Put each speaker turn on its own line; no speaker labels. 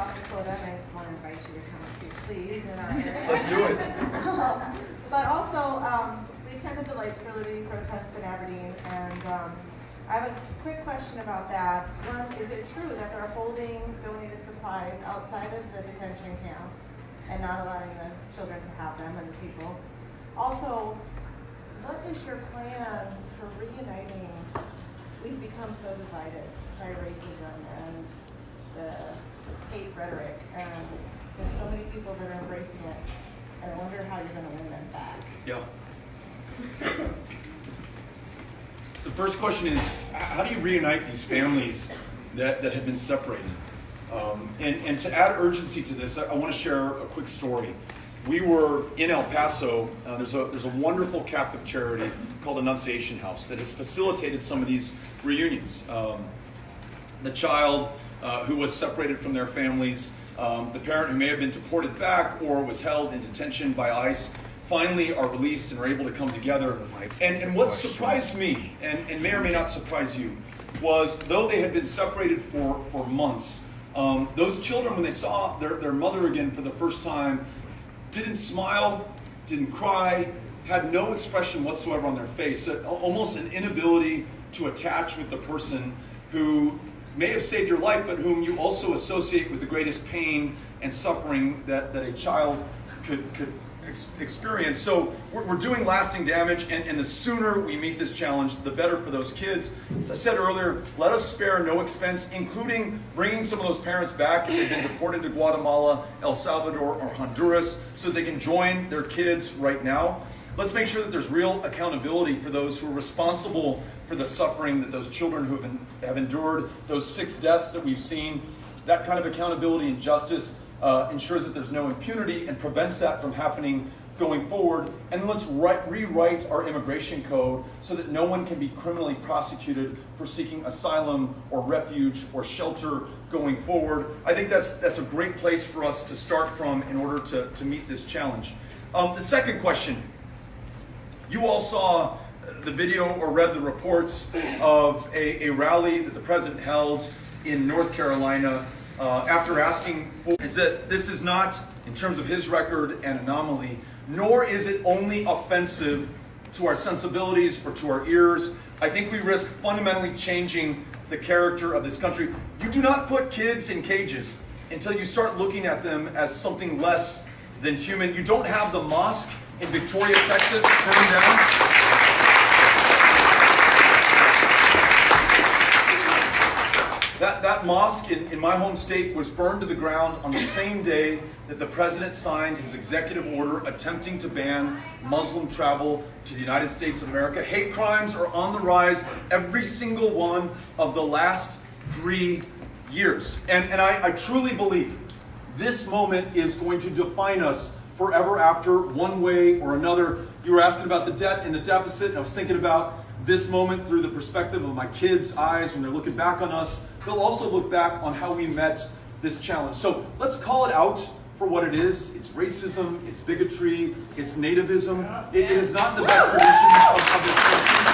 South Dakota, and I want to invite you to come speak, please, in our area.
Let's do it.
But also, we attended the Lights for Liberty protest in Aberdeen, and I have a quick question about that. One, is it true that they're holding donated supplies outside of the detention camps and not allowing the children to have them and the people? Also, what is your plan for reuniting? We've become so divided by racism and the hate rhetoric, and there's so many people that are embracing it, and I wonder how you're going to win them back.
Yeah. So the first question is, how do you reunite these families that have been separated? And to add urgency to this, I want to share a quick story. We were in El Paso. There's a wonderful Catholic charity called Annunciation House that has facilitated some of these reunions. The child who was separated from their families, the parent who may have been deported back or was held in detention by ICE, finally are released and are able to come together. And what surprised me, and may or may not surprise you, was though they had been separated for months, those children, when they saw their mother again for the first time, didn't smile, didn't cry, had no expression whatsoever on their face, almost an inability to attach with the person who may have saved your life, but whom you also associate with the greatest pain and suffering that a child could experience. So we're doing lasting damage, and the sooner we meet this challenge, the better for those kids. As I said earlier, let us spare no expense, including bringing some of those parents back if they've been deported to Guatemala, El Salvador, or Honduras, so they can join their kids right now. Let's make sure that there's real accountability for those who are responsible for the suffering that those children who have endured, those 6 deaths that we've seen. That kind of accountability and justice ensures that there's no impunity and prevents that from happening going forward. And let's rewrite our immigration code so that no one can be criminally prosecuted for seeking asylum or refuge or shelter going forward. I think that's a great place for us to start from in order to meet this challenge. The second question. You all saw the video or read the reports of a rally that the president held in North Carolina after asking for, is that this is not, in terms of his record, an anomaly, nor is it only offensive to our sensibilities or to our ears. I think we risk fundamentally changing the character of this country. You do not put kids in cages until you start looking at them as something less than human. You don't have the mosque in Victoria, Texas, burned down. That mosque in my home state was burned to the ground on the same day that the president signed his executive order attempting to ban Muslim travel to the United States of America. Hate crimes are on the rise every single one of the last 3 years. And I truly believe this moment is going to define us forever after, one way or another. You were asking about the debt and the deficit, and I was thinking about this moment through the perspective of my kids' eyes when they're looking back on us. They'll also look back on how we met this challenge. So let's call it out for what it is. It's racism, it's bigotry, it's nativism. It is not the best traditions of this country.